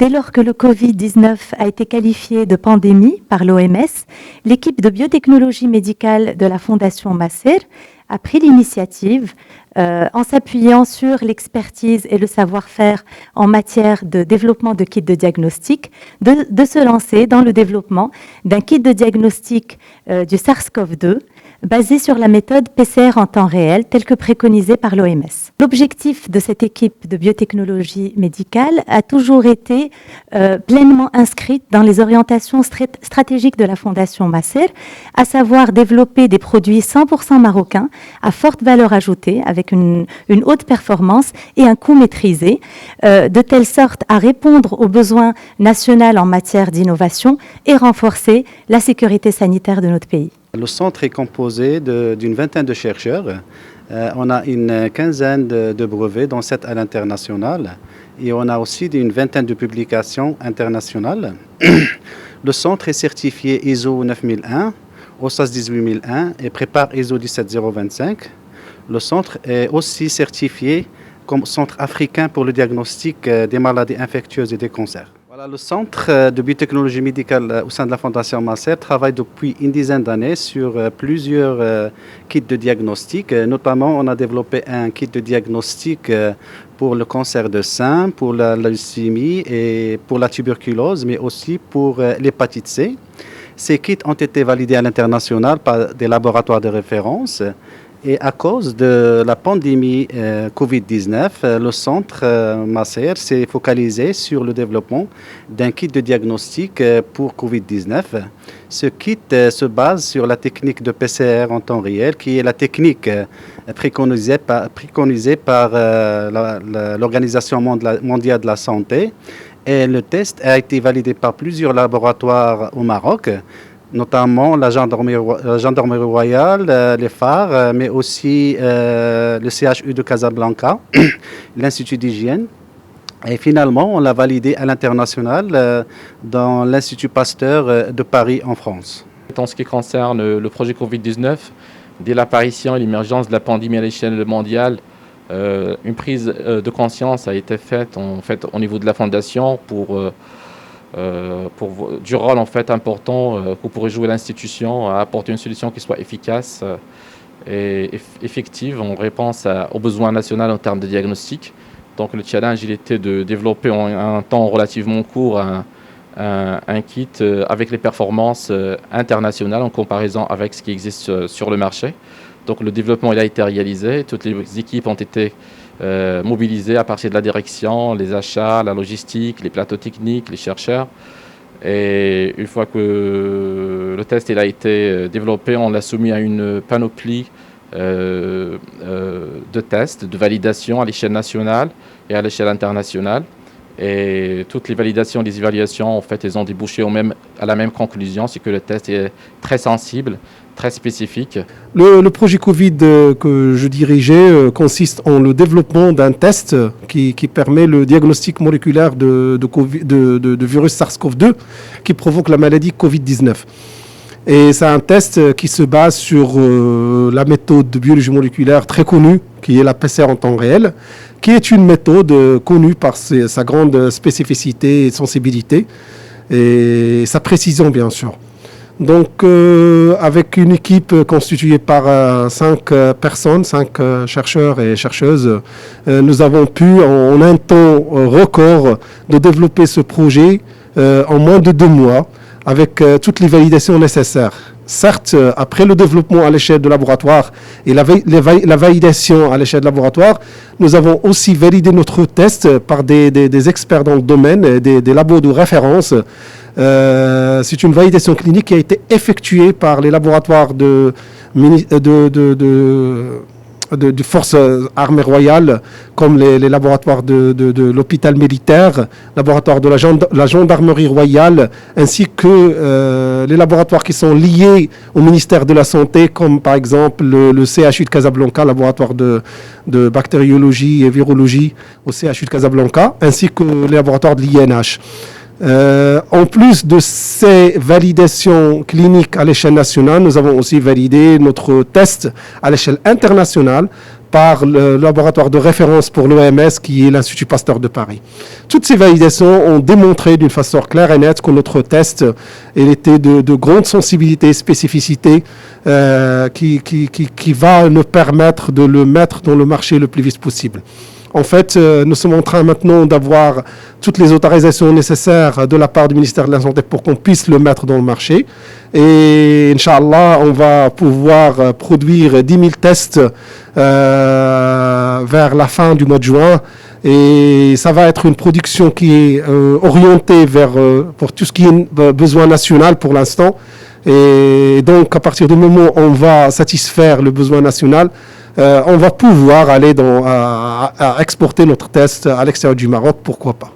Dès lors que le Covid-19 a été qualifié de pandémie par l'OMS, l'équipe de biotechnologie médicale de la Fondation Masser a pris l'initiative, en s'appuyant sur l'expertise et le savoir-faire en matière de développement de kits de diagnostic, de se lancer dans le développement d'un kit de diagnostic du SARS-CoV-2 basé sur la méthode PCR en temps réel, telle que préconisée par l'OMS. L'objectif de cette équipe de biotechnologie médicale a toujours été pleinement inscrite dans les orientations stratégiques de la Fondation Masser, à savoir développer des produits 100% marocains à forte valeur ajoutée, avec une haute performance et un coût maîtrisé, de telle sorte à répondre aux besoins nationaux en matière d'innovation et renforcer la sécurité sanitaire de notre pays. Le centre est composé d'une vingtaine de chercheurs. On a une quinzaine de brevets, dont 7 à l'international. Et on a aussi une vingtaine de publications internationales. Le centre est certifié ISO 9001, OSAS 18001 et prépare ISO 17025. Le centre est aussi certifié comme centre africain pour le diagnostic des maladies infectieuses et des cancers. Voilà, le centre de biotechnologie médicale au sein de la Fondation Masser travaille depuis une dizaine d'années sur plusieurs kits de diagnostic. Notamment, on a développé un kit de diagnostic pour le cancer de sein, pour la leucémie et pour la tuberculose, mais aussi pour l'hépatite C. Ces kits ont été validés à l'international par des laboratoires de référence. Et à cause de la pandémie Covid-19, le centre Masser s'est focalisé sur le développement d'un kit de diagnostic pour Covid-19. Ce kit se base sur la technique de PCR en temps réel, qui est la technique préconisée par l'Organisation mondiale de la santé. Et le test a été validé par plusieurs laboratoires au Maroc, notamment la gendarmerie royale, les phares, mais aussi le CHU de Casablanca, l'Institut d'hygiène. Et finalement, on l'a validé à l'international dans l'Institut Pasteur de Paris en France. En ce qui concerne le projet Covid-19, dès l'apparition et l'émergence de la pandémie à l'échelle mondiale, une prise de conscience a été faite au niveau de la Fondation du rôle important que pourrait jouer l'institution à apporter une solution qui soit efficace et effective en réponse aux besoins nationaux en termes de diagnostic. Donc le challenge, il était de développer en un temps relativement court un kit avec les performances internationales en comparaison avec ce qui existe sur le marché. Donc le développement, il a été réalisé, toutes les équipes ont été mobilisés à partir de la direction, les achats, la logistique, les plateaux techniques, les chercheurs. Et une fois que le test a été développé, on l'a soumis à une panoplie de tests, de validation à l'échelle nationale et à l'échelle internationale. Et toutes les validations, les évaluations, elles ont débouché à la même conclusion, c'est que le test est très sensible, très spécifique. Le projet Covid que je dirigeais consiste en le développement d'un test qui permet le diagnostic moléculaire de virus SARS-CoV-2 qui provoque la maladie Covid-19. Et c'est un test qui se base sur la méthode de biologie moléculaire très connue, qui est la PCR en temps réel, qui est une méthode connue par sa grande spécificité et sensibilité, et sa précision, bien sûr. Donc, avec une équipe constituée par 5 personnes, 5 chercheurs et chercheuses, nous avons pu, en un temps record, de développer ce projet en moins de 2 mois, avec toutes les validations nécessaires. Certes, après le développement à l'échelle de laboratoire et la validation à l'échelle de laboratoire, nous avons aussi validé notre test par des experts dans le domaine, des labos de référence. C'est une validation clinique qui a été effectuée par les laboratoires de forces armées royales, comme les laboratoires de l'hôpital militaire, laboratoire de la gendarmerie royale, ainsi que les laboratoires qui sont liés au ministère de la Santé, comme par exemple le CHU de Casablanca, laboratoire de bactériologie et virologie au CHU de Casablanca, ainsi que les laboratoires de l'INH. En plus de ces validations cliniques à l'échelle nationale, nous avons aussi validé notre test à l'échelle internationale par le laboratoire de référence pour l'OMS qui est l'Institut Pasteur de Paris. Toutes ces validations ont démontré d'une façon claire et nette que notre test il était de grande sensibilité et spécificité qui va nous permettre de le mettre dans le marché le plus vite possible. En fait, nous sommes en train maintenant d'avoir toutes les autorisations nécessaires de la part du ministère de la Santé pour qu'on puisse le mettre dans le marché. Et Inch'Allah, on va pouvoir produire 10 000 tests vers la fin du mois de juin. Et ça va être une production qui est orientée vers pour tout ce qui est besoin national pour l'instant. Et donc, à partir du moment où on va satisfaire le besoin national, on va pouvoir aller à exporter notre test à l'extérieur du Maroc, pourquoi pas.